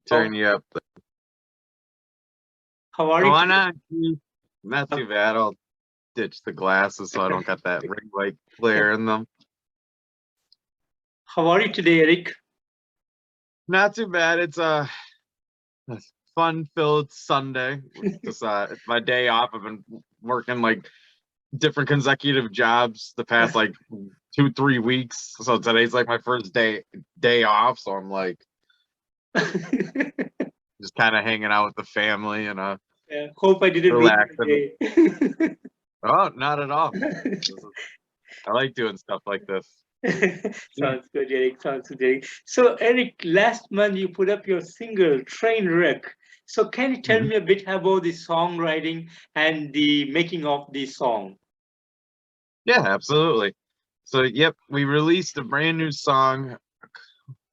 Turn How, you up. how are Oh, you why today? not? Not too bad. I'll ditch the glasses so I don't got that ring light glare in them. How are you today, Eric? Not too bad. It's a fun-filled Sunday. Just it's my day off. I've been working like different consecutive jobs the past like 2-3 weeks. So today's like my first day off. So I'm like just kind of hanging out with the family and Yeah, hope I didn't ruin relaxing. your day. Oh, not at all. I like doing stuff like this. Sounds good, Eric. Sounds good, Eric. So, Eric, last month you put up your single Trainwreck. So, can you tell Mhm. me a bit about the songwriting and the making of the song? Yeah, absolutely. So, yep, we released a brand new song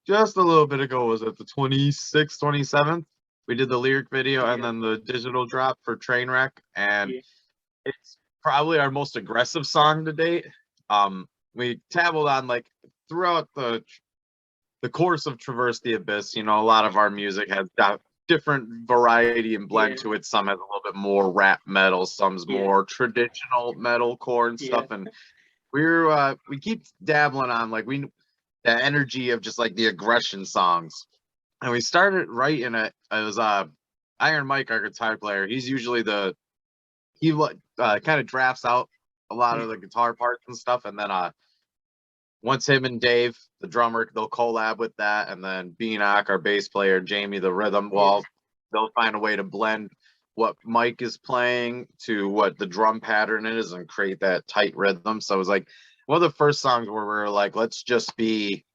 just a little bit ago. Was it the 26th, 27th? We did the lyric video and Yeah, then the digital drop for Trainwreck, and yeah, it's probably our most aggressive song to date. We dabbled on like throughout the course of Traverse the Abyss. You know, a lot of our music has different variety and yeah, blend to it. Some has a little bit more rap metal, some's yeah, more traditional metalcore and yeah, stuff. And we keep dabbling on like the energy of just like the aggression songs. And we started writing it. It was Iron Mike, our guitar player. He's usually he kind of drafts out a lot of the guitar parts and stuff, and then once him and Dave, the drummer, they'll collab with that, and then Beanock, our bass player, Jamie, the rhythm, yeah, well, they'll find a way to blend what Mike is playing to what the drum pattern is and create that tight rhythm. So it was like one of the first songs where we were like, let's just be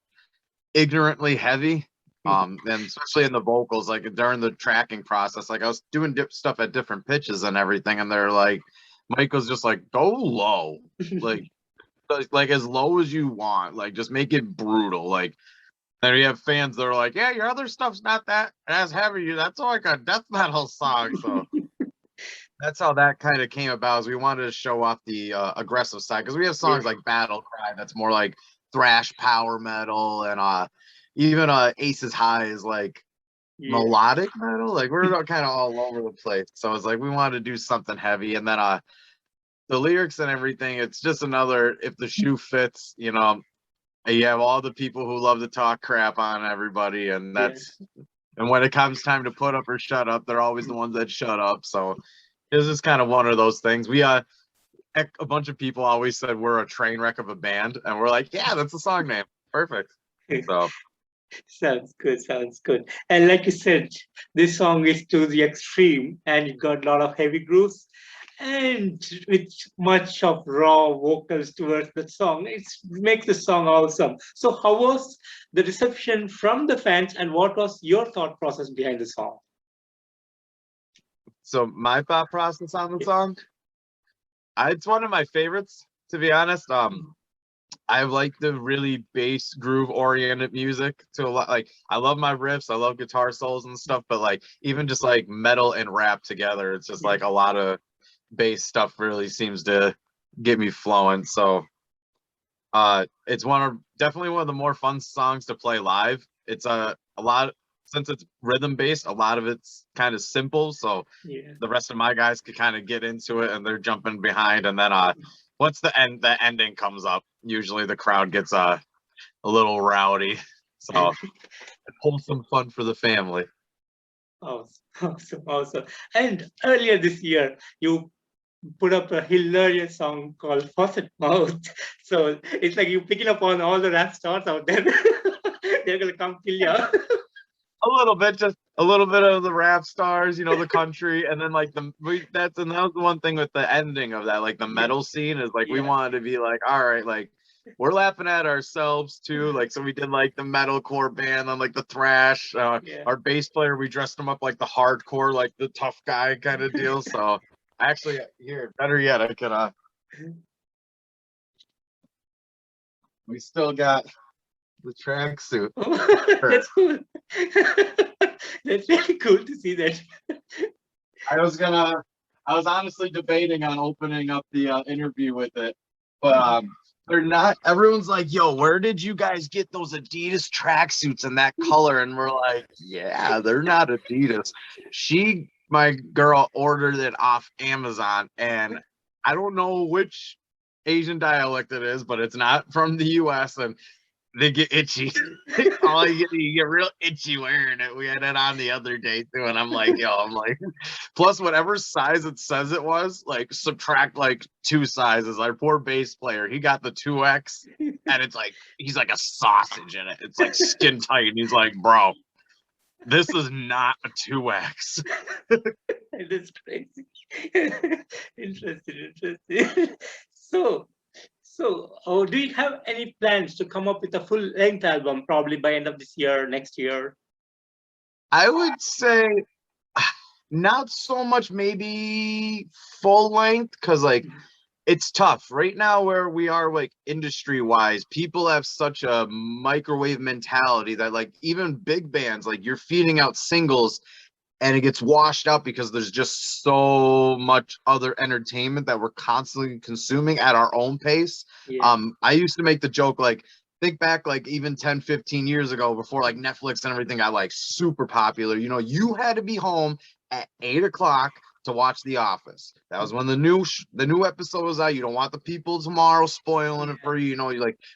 ignorantly heavy. And especially in the vocals, like during the tracking process, like I was doing stuff at different pitches and everything, and they're like, Mike was just like, go low, like as low as you want, like just make it brutal. Like, and you have fans that are like, yeah, your other stuff's not that as heavy. That's like a death metal song. So that's how that kind of came about. Is we wanted to show off the aggressive side because we have yeah, songs like Battle Cry that's more like thrash power metal, and even Aces High is like yeah, melodic metal. Like we're kind of all over the place. So it's like we wanted to do something heavy, and then the lyrics and everything, it's just another if the shoe fits, you know. You have all the people who love to talk crap on everybody, and yeah. when it comes time to put up or shut up, they're always the ones that shut up. So it's just kind of one of those things. A bunch of people always said we're a train wreck of a band, and we're like, yeah, that's the song name. Perfect. So Sounds good, sounds good. And like you said, this song is to the extreme and it got a lot of heavy grooves and with much of raw vocals towards the song. It makes the song awesome. So how was the reception from the fans and what was your thought process behind the song? my thought process on the song, it's one of my favorites, to be honest. I like the really bass groove oriented music to a lot. Like I love my riffs, I love guitar solos and stuff, but like even just like metal and rap together, it's just like a lot of bass stuff really seems to get me flowing. So it's definitely one of the more fun songs to play live. It's a lot since it's rhythm based, a lot of it's kind of simple. So Yeah. the rest of my guys could kind of get into it and they're jumping behind, and then once the ending comes up, usually the crowd gets a little rowdy. So it's wholesome fun for the family. Awesome, awesome, awesome. And earlier this year, you put up a hilarious song called Faucet Mouth. So it's like you picking up on all the rap stars out there. They're gonna come kill you. A little bit, just a little bit of the rap stars, you know, the country, and then like that was the one thing with the ending of that, like the metal scene is like we Yeah. wanted to be like, all right, like we're laughing at ourselves too, like so we did like the metalcore band and like the thrash. Yeah. Our bass player, we dressed him up like the hardcore, like the tough guy kind of deal. So actually, here, better yet, I could we still got the tracksuit. That's cool. That's really cool to see that. I was honestly debating on opening up the interview with it, but They're not. Everyone's like, yo, where did you guys get those Adidas tracksuits in that color? And we're like, yeah, they're not Adidas. My girl, ordered it off Amazon, and I don't know which Asian dialect it is, but it's not from the US, and they get itchy. You get real itchy wearing it. We had it on the other day too, and I'm like, plus whatever size it says it was, like subtract like 2 sizes. Our poor bass player, he got the 2X, and it's like he's like a sausage in it. It's like skin tight, and he's like, bro, this is not a 2X. It is crazy. Interesting. So, do you have any plans to come up with a full-length album, probably by end of this year, next year? I would say not so much maybe full length, because like it's tough right now where we are, like industry wise. People have such a microwave mentality that like even big bands, like you're feeding out singles and it gets washed out because there's just so much other entertainment that we're constantly consuming at our own pace. Yeah. I used to make the joke, like, think back like even 10, 15 years ago, before like Netflix and everything got like super popular, you had to be home at 8 o'clock to watch The Office. That was when the new episode was out. You don't want the people tomorrow spoiling it for you.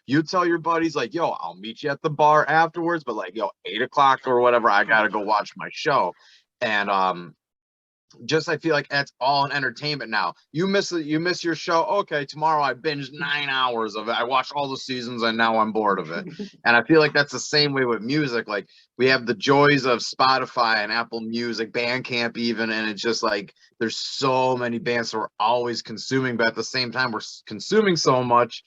You tell your buddies like, yo, I'll meet you at the bar afterwards, but like, yo, 8 o'clock or whatever, I gotta go watch my show. And I feel like that's all an entertainment now. You miss your show. Okay, tomorrow I binged 9 hours of it. I watched all the seasons and now I'm bored of it. And I feel like that's the same way with music. Like we have the joys of Spotify and Apple Music, Bandcamp even, and it's just like there's so many bands that we're always consuming, but at the same time we're consuming so much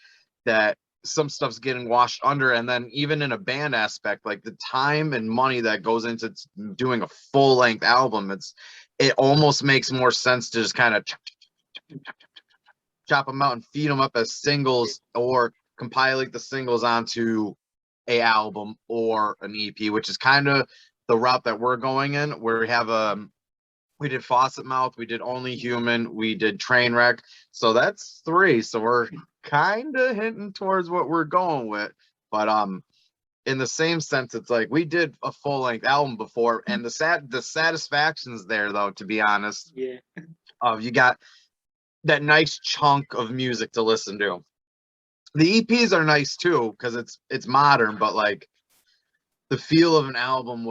that some stuff's getting washed under. And then even in a band aspect, like the time and money that goes into doing a full-length album, it almost makes more sense to just kind of chop them out and feed them up as singles, or compiling the singles onto a album or an EP, which is kind of the route that we're going in, where we did Faucet Mouth, we did Only Human, we did Trainwreck. So that's 3. So we're kind of hinting towards what we're going with. But in the same sense, it's like we did a full-length album before, and the satisfaction's there though, to be honest. Yeah. You got that nice chunk of music to listen to. The EPs are nice too, because it's modern, but like the feel of an album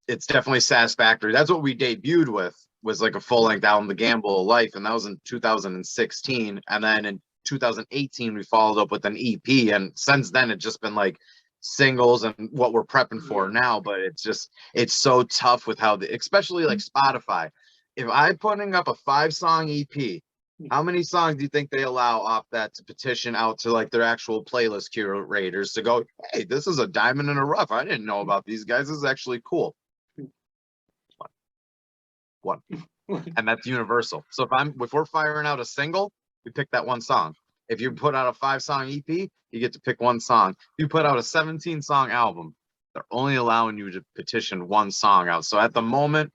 it's definitely satisfactory. That's what we debuted with, was like a full-length album, The Gamble of Life, and that was in 2016. And then in 2018 we followed up with an EP, and since then it's just been like singles and what we're prepping for now. But it's so tough with how especially like Spotify. If I'm putting up a 5-song EP, how many songs do you think they allow off that to petition out to like their actual playlist curators to go, hey, this is a diamond in the rough, I didn't know about these guys, this is actually cool? One. And that's universal. So if we're firing out a single, we pick that one song. If you put out a 5-song EP, you get to pick one song. If you put out a 17-song album, they're only allowing you to petition one song out. So at the moment,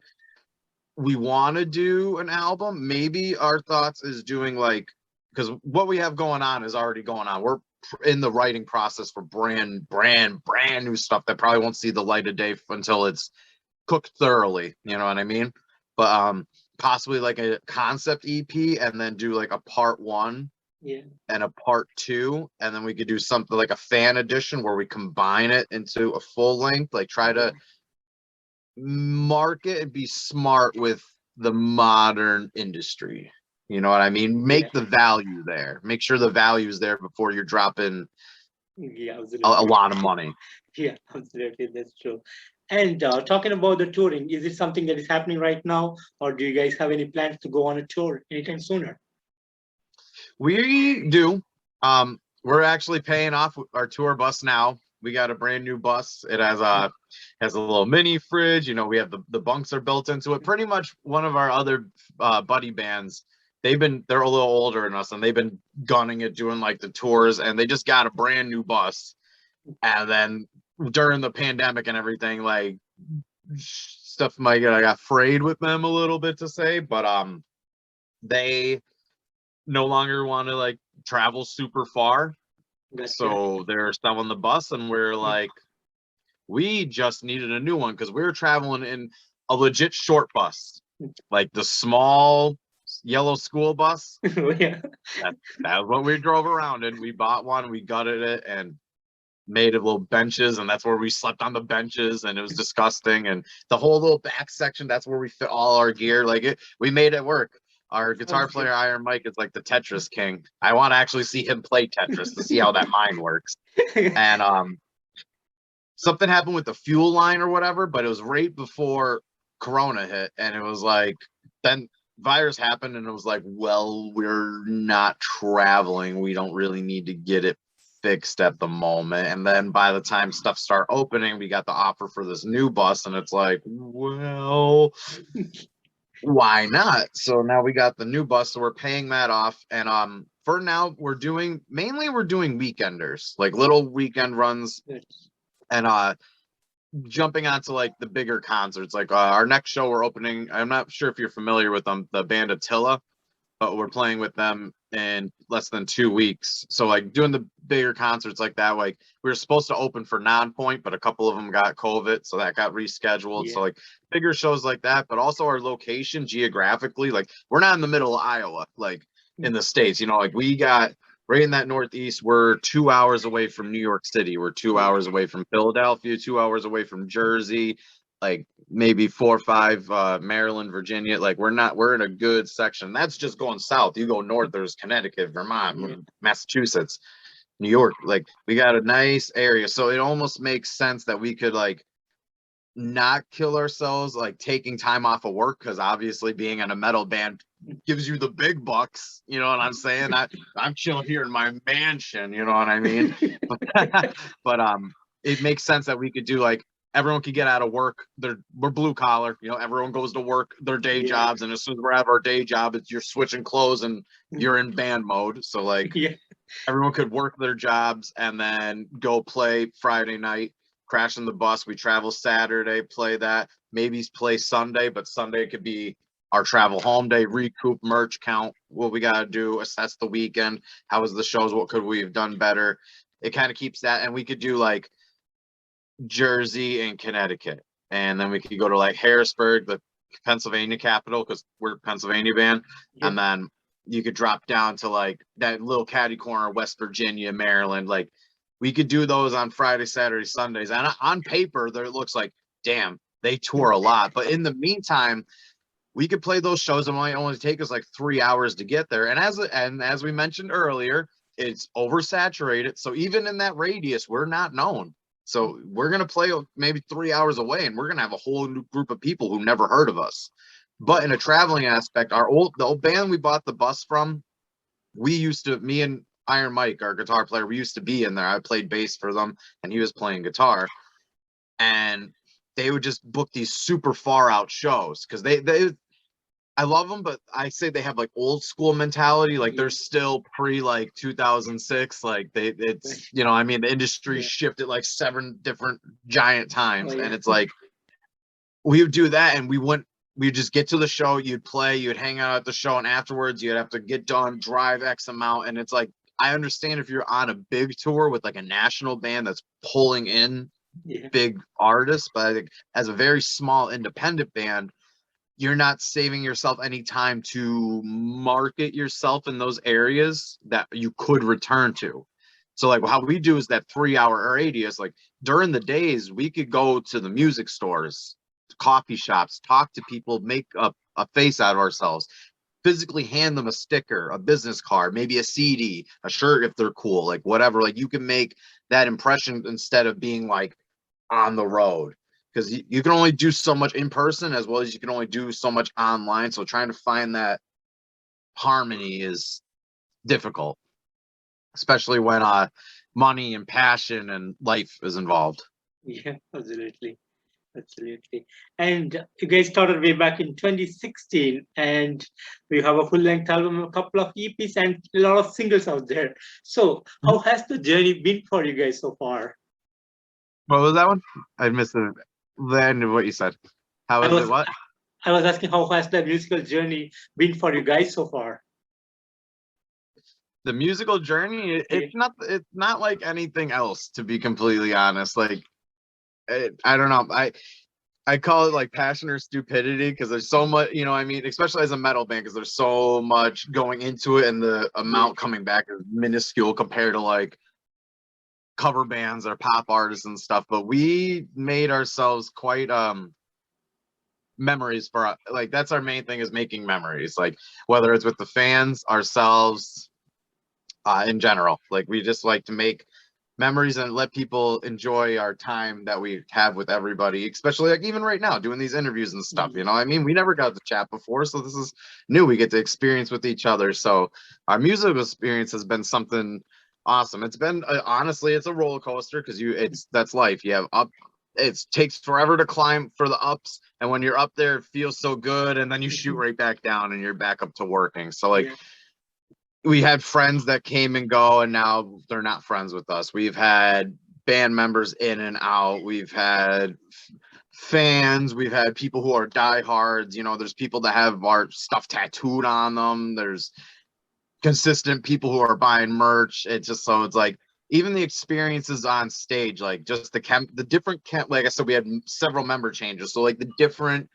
we want to do an album. Maybe our thoughts is doing because what we have going on is already going on. We're in the writing process for brand new stuff that probably won't see the light of day until it's cooked thoroughly. You know what I mean? But possibly like a concept EP, and then do like a part 1 and a part 2, and then we could do something like a fan edition where we combine it into a full length, like try to market and be smart with the modern industry. You know what I mean? Make the value there. Make sure the value is there before you're dropping a lot of money. Yeah, absolutely. That's true. And talking about the touring, is it something that is happening right now, or do you guys have any plans to go on a tour anytime sooner? We do. We're actually paying off our tour bus now. We got a brand new bus. It has a little mini fridge. We have the bunks are built into it. Pretty much one of our other buddy bands, they're a little older than us, and they've been gunning it, doing like the tours, and they just got a brand new bus. And then during the pandemic and everything, like stuff might got frayed with them a little bit, to say, but they no longer want to like travel super far. Gotcha. So they're selling the bus, and we're like, we just needed a new one because we were traveling in a legit short bus, like the small yellow school bus. Yeah. That was what we drove around in. We bought one, we gutted it, and made it little benches, and that's where we slept on the benches, and it was disgusting. And the whole little back section, that's where we fit all our gear. Like we made it work. Our guitar Sounds good. player Iron Mike is like the Tetris king. I want to actually see him play Tetris to see how that mind works. And something happened with the fuel line or whatever, but it was right before Corona hit, and it was like then virus happened, and it was like, well, we're not traveling. We don't really need to get it fixed at the moment. And then by the time stuff start opening, we got the offer for this new bus, and it's like, well, why not? So now we got the new bus, so we're paying that off. And for now we're doing weekenders, like little weekend runs, and jumping onto like the bigger concerts. Like our next show we're opening, I'm not sure if you're familiar with them, the band Attila, but we're playing with them in less than 2 weeks. So like doing the bigger concerts like that, like we were supposed to open for Non-Point, but a couple of them got COVID, so that got rescheduled. Yeah. So like bigger shows like that, but also our location geographically, like we're not in the middle of Iowa, like in the States, like we got right in that Northeast. We're 2 hours away from New York City. We're 2 hours away from Philadelphia, 2 hours away from Jersey, like maybe 4 or 5 Maryland, Virginia. Like we're in a good section. That's just going south. You go north, there's Connecticut, Vermont, Massachusetts, New York. Like we got a nice area. So it almost makes sense that we could like not kill ourselves like taking time off of work, because obviously being in a metal band gives you the big bucks, you know what I'm saying? I'm chilling here in my mansion, you know what I mean? But it makes sense that we could do like everyone could get out of work. We're blue collar, everyone goes to work their day jobs, and as soon as we're out of our day job, you're switching clothes and you're in band mode. So like everyone could work their jobs and then go play Friday night, crash in the bus. We travel Saturday, play that, maybe play Sunday, but Sunday could be our travel home day, recoup, merch count, what we got to do, assess the weekend, how was the shows, what could we have done better. It kind of keeps that, and we could do like Jersey and Connecticut, and then we could go to like Harrisburg, the Pennsylvania capital, because we're a Pennsylvania band, and then you could drop down to like that little catty corner, West Virginia, Maryland. Like we could do those on Friday, Saturday, Sundays, and on paper there it looks like, damn, they tour a lot, but in the meantime we could play those shows. It might only take us like 3 hours to get there, and as we mentioned earlier, it's oversaturated, so even in that radius we're not known. So we're going to play maybe 3 hours away, and we're going to have a whole new group of people who never heard of us. But in a traveling aspect, the old band we bought the bus from, me and Iron Mike, our guitar player, we used to be in there. I played bass for them, and he was playing guitar. And they would just book these super far out shows because I love them, but I say they have like old school mentality. Like they're still pre like 2006. Like it's the industry shifted like 7 different giant times, and it's like we would do that, and we'd just get to the show, you'd play, you'd hang out at the show, and afterwards you'd have to get done, drive X amount, and it's like I understand if you're on a big tour with like a national band that's pulling in big artists, but I think as a very small independent band, you're not saving yourself any time to market yourself in those areas that you could return to. So like how we do is that 3 hour radius, like during the days, we could go to the music stores, coffee shops, talk to people, make a face out of ourselves, physically hand them a sticker, a business card, maybe a CD, a shirt if they're cool, like whatever. Like you can make that impression instead of being like on the road. Because you can only do so much in person as well as you can only do so much online. So trying to find that harmony is difficult, especially when money and passion and life is involved. Yeah, absolutely. And you guys started way back in 2016, and we have a full-length album, a couple of EPs, and a lot of singles out there. So how has the journey been for you guys so far? What was that one? I missed the end of what you said. How is it? What? I was asking how has the musical journey been for you guys so far? The musical journey, it's not like anything else, to be completely honest. Like, I don't know. I call it like passion or stupidity, because there's so much, you know what I mean, especially as a metal band, because there's so much going into it, and the amount coming back is minuscule compared to like cover bands or pop artists and stuff. But we made ourselves quite memories for, like, that's our main thing, is making memories, like whether it's with the fans, ourselves, in general. Like, we just like to make memories and let people enjoy our time that we have with everybody, especially like even right now doing these interviews and stuff, you know what I mean? We never got to chat before, so this is new. We get to experience with each other. So our musical experience has been something awesome. It's been honestly, it's a roller coaster, because that's life. You have up, it takes forever to climb for the ups, and when you're up there it feels so good, and then you shoot right back down and you're back up to working. So like, we had friends that came and go, and now they're not friends with us. We've had band members in and out. We've had fans. We've had people who are diehards. You know, there's people that have our stuff tattooed on them. There's consistent people who are buying merch. It's just, so it's like, even the experiences on stage, like just the different like I said, we had several member changes. So like the different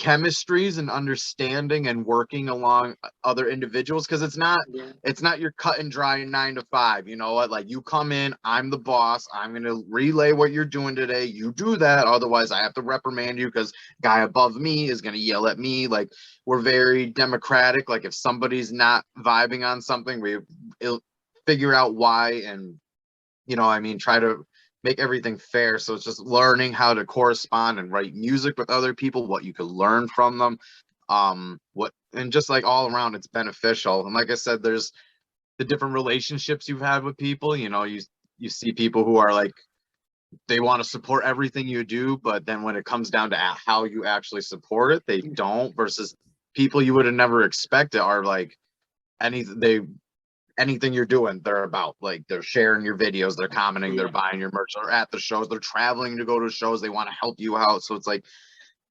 chemistries and understanding and working along other individuals, because it's not your cut and dry 9 to 5. You know what, like, you come in, I'm the boss, I'm going to relay what you're doing today, you do that, otherwise I have to reprimand you because guy above me is going to yell at me. Like, we're very democratic. Like, if somebody's not vibing on something, it'll figure out why, and, you know, I mean, try to make everything fair. So it's just learning how to correspond and write music with other people, what you could learn from them, and just like all around, it's beneficial. And like I said, there's the different relationships you've had with people. You know, you see people who are like, they want to support everything you do, but then when it comes down to how you actually support it, they don't. Versus people you would have never expected are like, anything you're doing, they're about, like, they're sharing your videos, they're commenting, they're buying your merch, they're at the shows, they're traveling to go to shows, they want to help you out. So it's like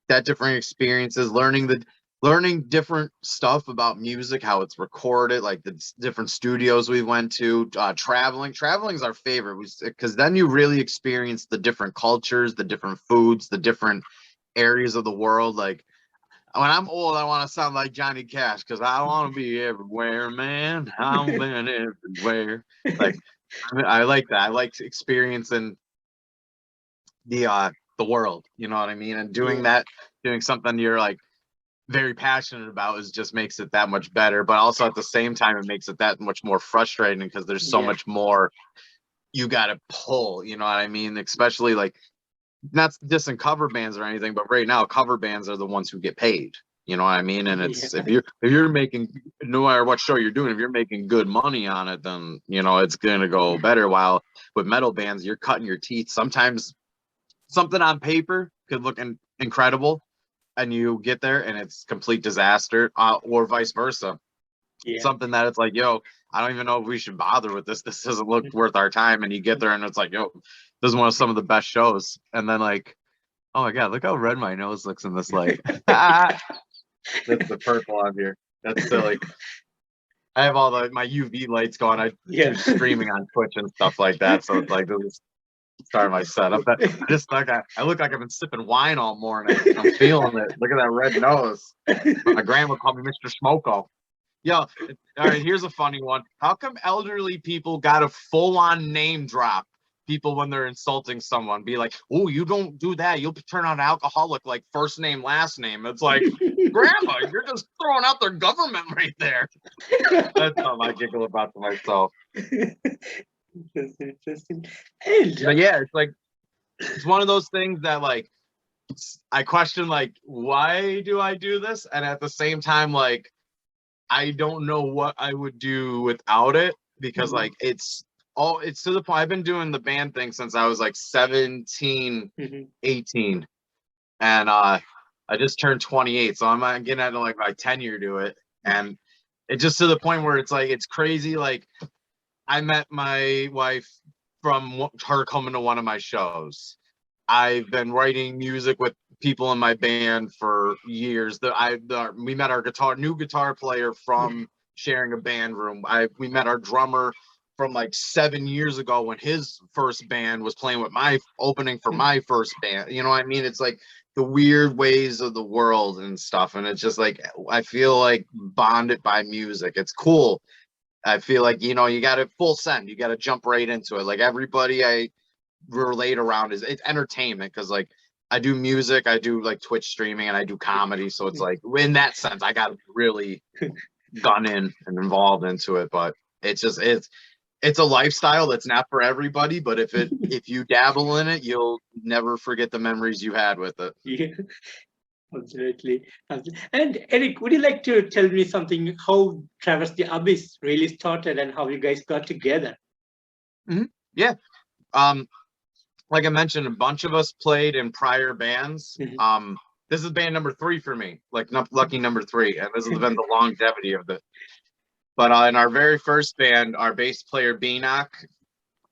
that different experiences, learning different stuff about music, how it's recorded, like the different studios we went to, traveling's our favorite, because then you really experience the different cultures, the different foods, the different areas of the world. Like, when I'm old, I want to sound like Johnny Cash, because I want to be everywhere, man. I've been everywhere. Like, I like that. I like experiencing the world. You know what I mean? And doing something you're like very passionate about just makes it that much better. But also at the same time, it makes it that much more frustrating, because there's so much more you got to pull. You know what I mean? Especially like, not dissing cover bands or anything, but right now cover bands are the ones who get paid. You know what I mean? And it's if you're making, no matter what show you're doing, if you're making good money on it, then you know it's gonna go better. While with metal bands, you're cutting your teeth. Sometimes something on paper could look incredible, and you get there and it's complete disaster, or vice versa. Something that it's like, yo, I don't even know if we should bother with this. This doesn't look worth our time. And you get there and it's like, yo, this is one of some of the best shows. And then like, oh my God, look how red my nose looks in this light. That's the purple on here. That's silly. I have all my UV lights going. I do streaming on Twitch and stuff like that. So it's like, this is start my setup. I look like I've been sipping wine all morning. I'm feeling it. Look at that red nose. My grandma called me Mr. Smoko. Yo, all right, here's a funny one. How come elderly people got a full-on name drop people when they're insulting someone? Be like, oh, you don't do that. You'll turn out alcoholic, like first name, last name. It's like, Grandma, you're just throwing out their government right there. That's something I giggle about to myself. Interesting. But yeah, it's like, it's one of those things that like, I question, like, why do I do this? And at the same time, like, I don't know what I would do without it, because like it's to the point. I've been doing the band thing since I was like 17, 18, and I just turned 28, so I'm getting out of like my tenure to it, and it's just to the point where it's like, it's crazy. Like, I met my wife from her coming to one of my shows. I've been writing music with people in my band for years. We met our new guitar player from sharing a band room. We met our drummer from like 7 years ago when his first band was playing with my opening for my first band. You know what I mean? It's like the weird ways of the world and stuff. And it's just like, I feel like bonded by music. It's cool. I feel like, you know, you got to full send. You got to jump right into it. Like everybody I relate around it's entertainment, because like I do music, I do like Twitch streaming, and I do comedy. So it's like in that sense, I got really gone in and involved into it. But it's just it's a lifestyle that's not for everybody. But if you dabble in it, you'll never forget the memories you had with it. Yeah, absolutely. And Eric, would you like to tell me something, how Traverse the Abyss really started and how you guys got together? Yeah. Like I mentioned, a bunch of us played in prior bands. This is band number 3 for me, like lucky number 3, and this has been the longevity of it. But in our very first band, our bass player Beanock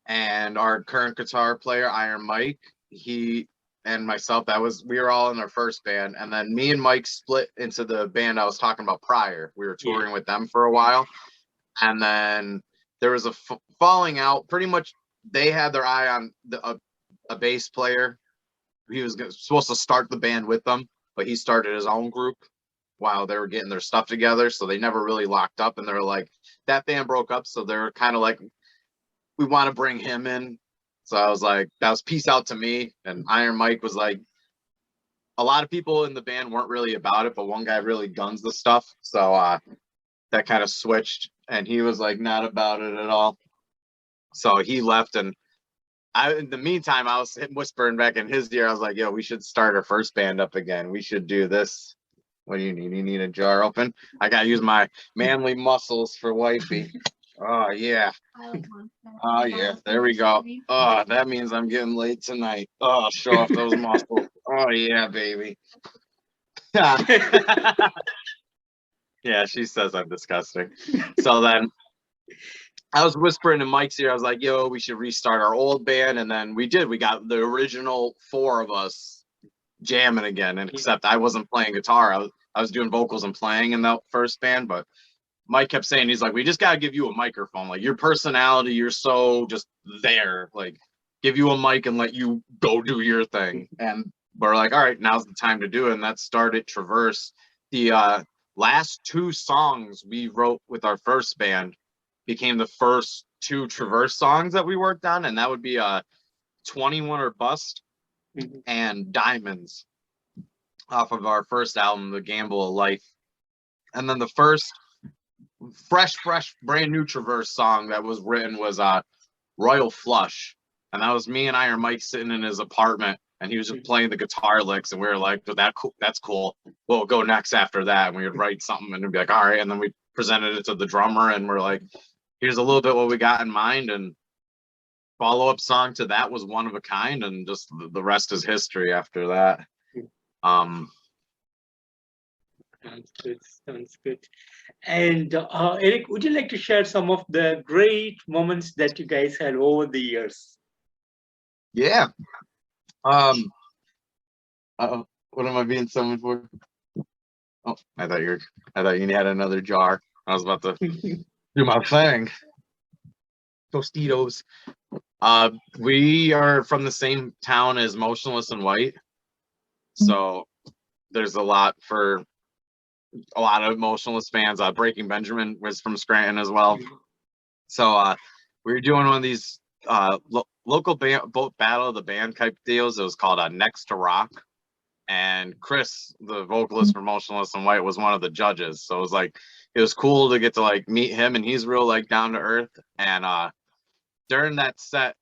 and our current guitar player Iron Mike, he and myself, we were all in our first band. And then me and Mike split into the band I was talking about prior. We were touring with them for a while, and then there was a falling out. Pretty much they had their eye on a bass player. He was supposed to start the band with them, but he started his own group while they were getting their stuff together. So they never really locked up, and they were like, that band broke up. So they were kind of like, we want to bring him in. So I was like, that was peace out to me. And Iron Mike was like, a lot of people in the band weren't really about it, but one guy really guns the stuff. So that kind of switched, and he was like, not about it at all. So he left, and in the meantime, I was whispering back in his ear. I was like, yo, we should start our first band up again. We should do this. What do you need? You need a jar open? I got to use my manly muscles for wifey. Oh, yeah. Oh, yeah. There we go. Oh, that means I'm getting late tonight. Oh, show off those muscles. Oh, yeah, baby. Yeah, she says I'm disgusting. So then I was whispering in Mike's ear. I was like, yo, we should restart our old band. And then we did. We got the original 4 of us jamming again. And except I wasn't playing guitar. I was doing vocals and playing in that first band. But Mike kept saying, he's like, we just got to give you a microphone. Like, your personality, you're so just there. Like, give you a mic and let you go do your thing. And we're like, all right, now's the time to do it. And that started Traverse. The last 2 songs we wrote with our first band became the first 2 Traverse songs that we worked on, and that would be 21 or Bust and Diamonds off of our first album, The Gamble of Life. And then the first fresh brand new Traverse song that was written was Royal Flush, and that was me and Iron Mike sitting in his apartment, and he was just playing the guitar licks, and we were like, that's cool, we'll go next after that. And we would write something and it'd be like, all right. And then we presented it to the drummer, and we're like, here's a little bit what we got in mind. And follow-up song to that was One of a Kind, and just the rest is history after that. Sounds good. And Eric, would you like to share some of the great moments that you guys had over the years? Yeah. What am I being summoned for? Oh, I thought you had another jar. I was about to do my thing. Tostitos. We are from the same town as Motionless in White, so there's a lot of Motionless fans. Breaking Benjamin was from Scranton as well. So we were doing one of these local battle of the band type deals. It was called Next to Rock, and Chris, the vocalist for Motionless in White, was one of the judges. So it was cool to get to like meet him, and he's real like down to earth. And during that set,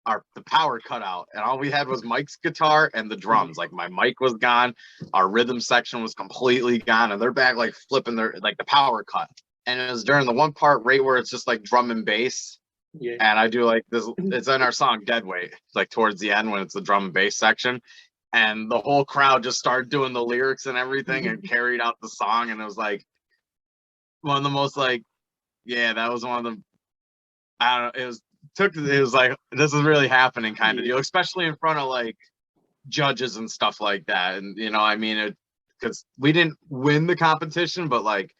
the power cut out, and all we had was Mike's guitar and the drums. Like, my mic was gone, our rhythm section was completely gone, and they're back like flipping the power cut. And it was during the one part right where it's just like drum and bass. Yeah. And I do like this, it's in our song Dead Weight, like towards the end when it's the drum and bass section, and the whole crowd just started doing the lyrics and everything and carried out the song. And it was like one of the most that was one of the, I don't know, it was like, this is really happening kind of deal, especially in front of like judges and stuff like that. And you know, I mean, because we didn't win the competition, but like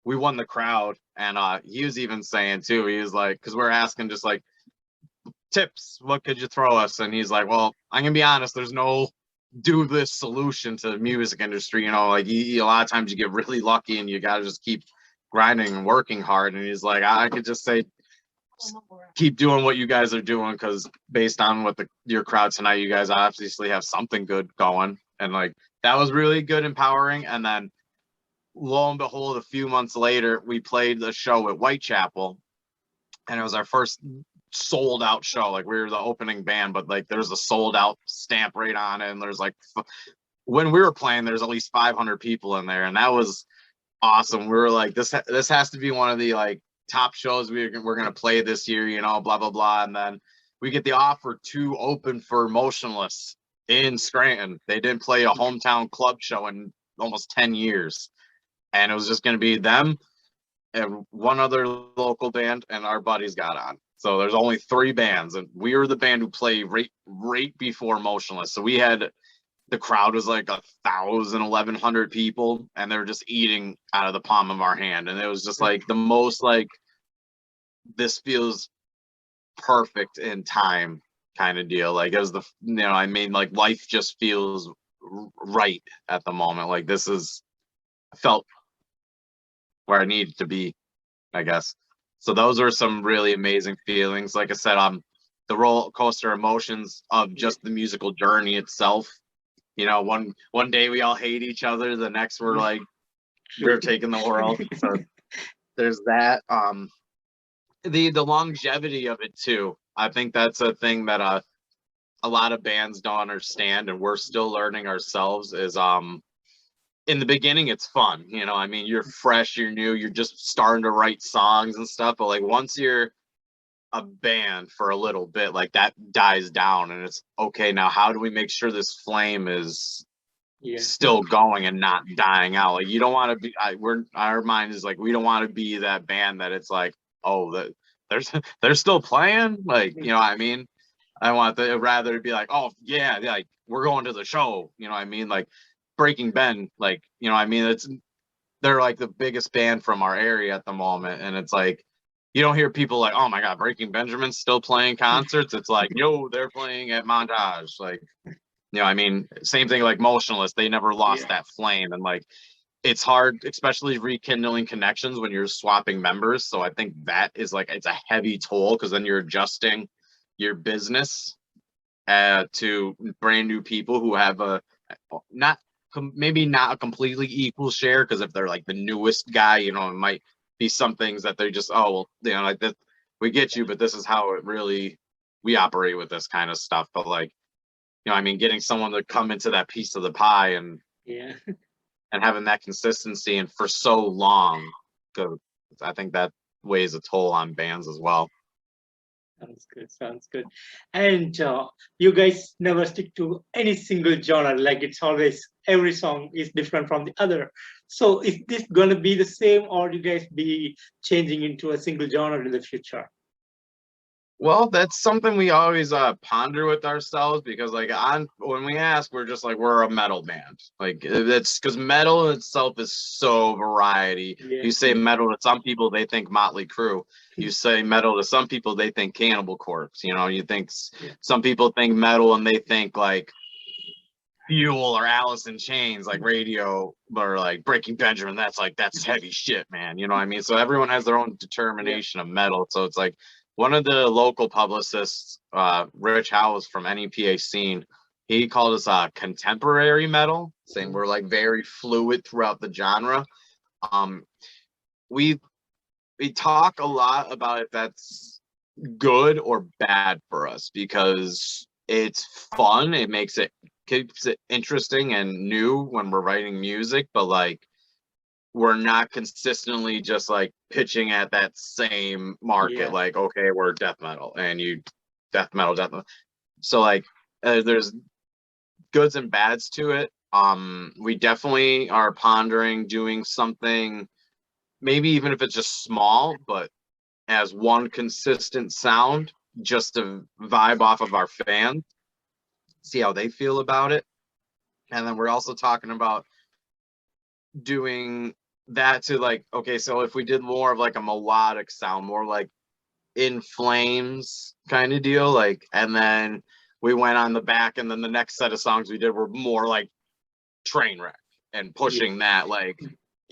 we won the crowd, and he was even saying too, he was like, because we're asking just like tips, what could you throw us? And he's like, well, I'm gonna be honest, there's no do this solution to the music industry. You know, like a lot of times you get really lucky and you gotta just keep grinding and working hard. And he's like, I could just say keep doing what you guys are doing, because based on what your crowd tonight, you guys obviously have something good going. And like that was really good, empowering. And then lo and behold, a few months later, we played the show at Whitechapel, and it was our first sold out show. Like we were the opening band, but like there's a sold out stamp right on it, and there's like when we were playing, there's at least 500 people in there, and that was awesome. We were like, this has to be one of the like top shows we're gonna play this year, you know, blah blah blah. And then we get the offer to open for Motionless in Scranton. They didn't play a hometown club show in almost 10 years, and it was just gonna be them and one other local band, and our buddies got on. So there's only 3 bands, and we were the band who played right before Motionless. So we had, the crowd was like 1,000, 1,100 people, and they were just eating out of the palm of our hand. And it was just like the most like, this feels perfect in time kind of deal. Like it was the, you know, I mean, like life just feels right at the moment. Like this is, I felt where I needed to be, I guess. So those are some really amazing feelings. Like I said, the roller coaster emotions of just the musical journey itself. You know, one day we all hate each other, the next we're like, we're taking the world. So there's that. The longevity of it too. I think that's a thing that a lot of bands don't understand, and we're still learning ourselves, is in the beginning it's fun, you know, I mean, you're fresh, you're new, you're just starting to write songs and stuff, but like once you're a band for a little bit, like that dies down, and it's okay, now how do we make sure this flame is still going and not dying out? Like you don't want to be, our mind is like, we don't want to be that band that it's like, oh, that they're still playing, like, you know what I mean? I want to rather be like, oh yeah, like we're going to the show, you know what I mean? Like Breaking Ben, like, you know, I mean, they're like the biggest band from our area at the moment, and it's like you don't hear people like, oh my god, Breaking Benjamin's still playing concerts. It's like, yo, they're playing at Montage, like, you know, I mean, same thing like Motionless, they never lost that flame. And like it's hard, especially rekindling connections when you're swapping members. So I think that is like, it's a heavy toll, because then you're adjusting your business to brand new people who have a maybe not a completely equal share, because if they're like the newest guy, you know, it might be some things that they just, oh well, you know, like that, we get you, but this is how it really, we operate with this kind of stuff. But like, you know, I mean, getting someone to come into that piece of the pie and and having that consistency and for so long, I think that weighs a toll on bands as well. Sounds good. Sounds good. And you guys never stick to any single genre. Like it's always, every song is different from the other. So is this gonna be the same, or do you guys be changing into a single genre in the future? Well, that's something we always ponder with ourselves, because like when we ask, we're just like, we're a metal band. Like it's because metal itself is so variety. You say metal to some people, they think Motley Crue. You say metal to some people, they think Cannibal Corpse. You know, you think some people think metal and they think like Fuel or Alice in Chains, like Radio, or like Breaking Benjamin. That's heavy shit, man. You know what I mean? So everyone has their own determination of metal. So it's like, one of the local publicists, Rich Howes from NEPA Scene, he called us contemporary metal, saying we're like very fluid throughout the genre. We talk a lot about if that's good or bad for us, because it's fun. It keeps it interesting and new when we're writing music, but like we're not consistently just like pitching at that same market. Like, okay, we're death metal, and you death metal. So like there's goods and bads to it. We definitely are pondering doing something, maybe even if it's just small, but as one consistent sound, just to vibe off of our fans, see how they feel about it. And then we're also talking about doing that to like, okay, so if we did more of like a melodic sound, more like In Flames kind of deal, like, and then we went on the back, and then the next set of songs we did were more like Trainwreck and pushing that like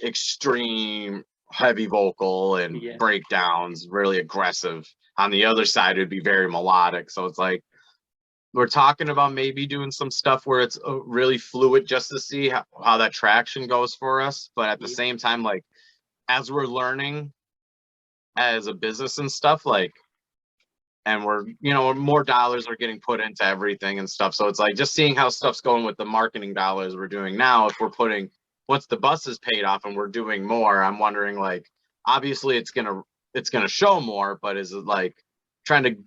extreme heavy vocal and breakdowns, really aggressive. On the other side, it'd be very melodic. So it's like we're talking about maybe doing some stuff where it's really fluid just to see how that traction goes for us. But at the same time, like as we're learning as a business and stuff, like, and we're, you know, more dollars are getting put into everything and stuff. So it's like just seeing how stuff's going with the marketing dollars we're doing now. If we're putting, once the bus is paid off and we're doing more, I'm wondering, like, obviously it's gonna show more, but is it like trying to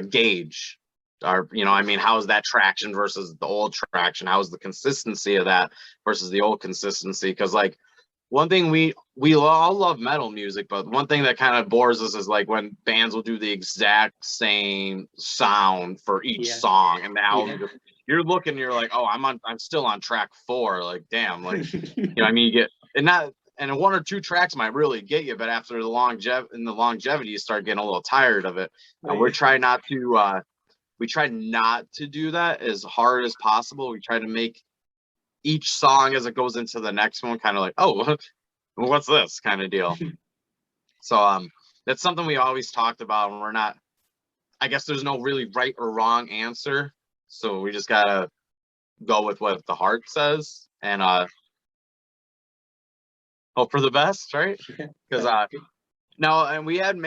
gauge our, you know, I mean, how is that traction versus the old traction? How is the consistency of that versus the old consistency? Because like one thing we all love metal music, but one thing that kind of bores us is like when bands will do the exact same sound for each song, and the album you're looking, you're like, oh, I'm still on track 4. Like, damn, like, you know, I mean, you get, and 1 or 2 tracks might really get you, but after the longevity, you start getting a little tired of it. And we try not to do that as hard as possible. We try to make each song as it goes into the next one kind of like, oh, what's this kind of deal. So that's something we always talked about, and we're not, I guess there's no really right or wrong answer, so we just gotta go with what the heart says and hope for the best, right? Because no, and we had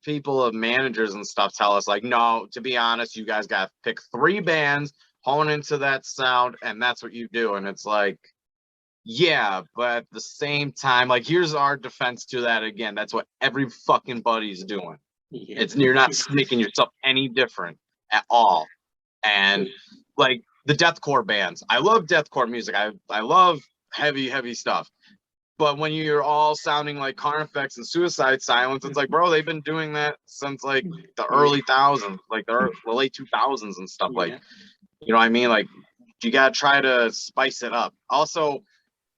people of managers and stuff tell us like, no, to be honest, you guys gotta pick 3 bands, hone into that sound, and that's what you do. And it's like, yeah, but at the same time, like, here's our defense to that again. That's what every fucking buddy's doing. You're not making yourself any different at all. And like the deathcore bands, I love deathcore music. I love heavy stuff. But when you're all sounding like Carnifex and Suicide Silence, it's like, bro, they've been doing that since like the early thousands, like the late 2000s and stuff. Like, you know what I mean? Like, you gotta try to spice it up. Also,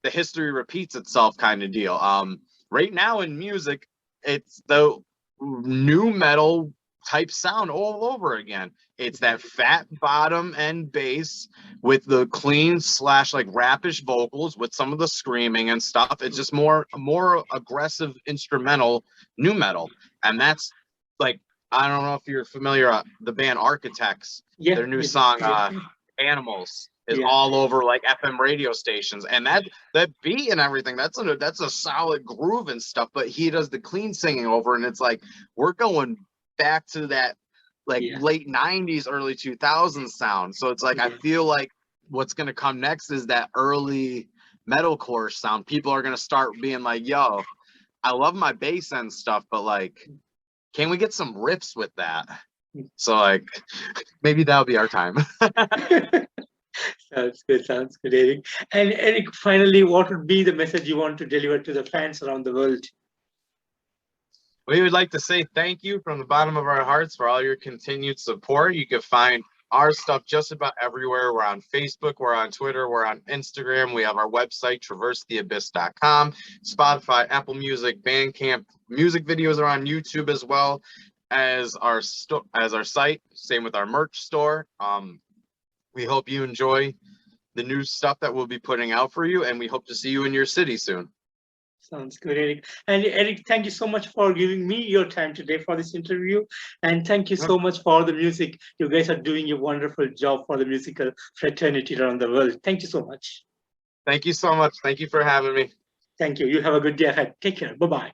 the history repeats itself kind of deal. Right now in music, it's the new metal type sound all over again. It's that fat bottom and bass with the clean / like rapish vocals with some of the screaming and stuff. It's just more aggressive instrumental new metal. And that's like, I don't know if you're familiar, the band Architects, their new song Animals is all over like FM radio stations, and that beat and everything, that's a solid groove and stuff, but he does the clean singing over, and it's like we're going back to that like late 90s, early 2000s sound. So it's like I feel like what's going to come next is that early metalcore sound. People are going to start being like, yo, I love my bass and stuff, but like, can we get some riffs with that? So like maybe that'll be our time. Sounds good, Eric. And Eric, finally, what would be the message you want to deliver to the fans around the world? We would like to say thank you from the bottom of our hearts for all your continued support. You can find our stuff just about everywhere. We're on Facebook, we're on Twitter, we're on Instagram. We have our website, traversetheabyss.com, Spotify, Apple Music, Bandcamp. Music videos are on YouTube as well as our site. Same with our merch store. We hope you enjoy the new stuff that we'll be putting out for you, and we hope to see you in your city soon. Sounds good, Eric. And Eric, thank you so much for giving me your time today for this interview. And thank you so much for the music. You guys are doing a wonderful job for the musical fraternity around the world. Thank you so much. Thank you so much. Thank you for having me. Thank you. You have a good day ahead. Take care. Bye-bye.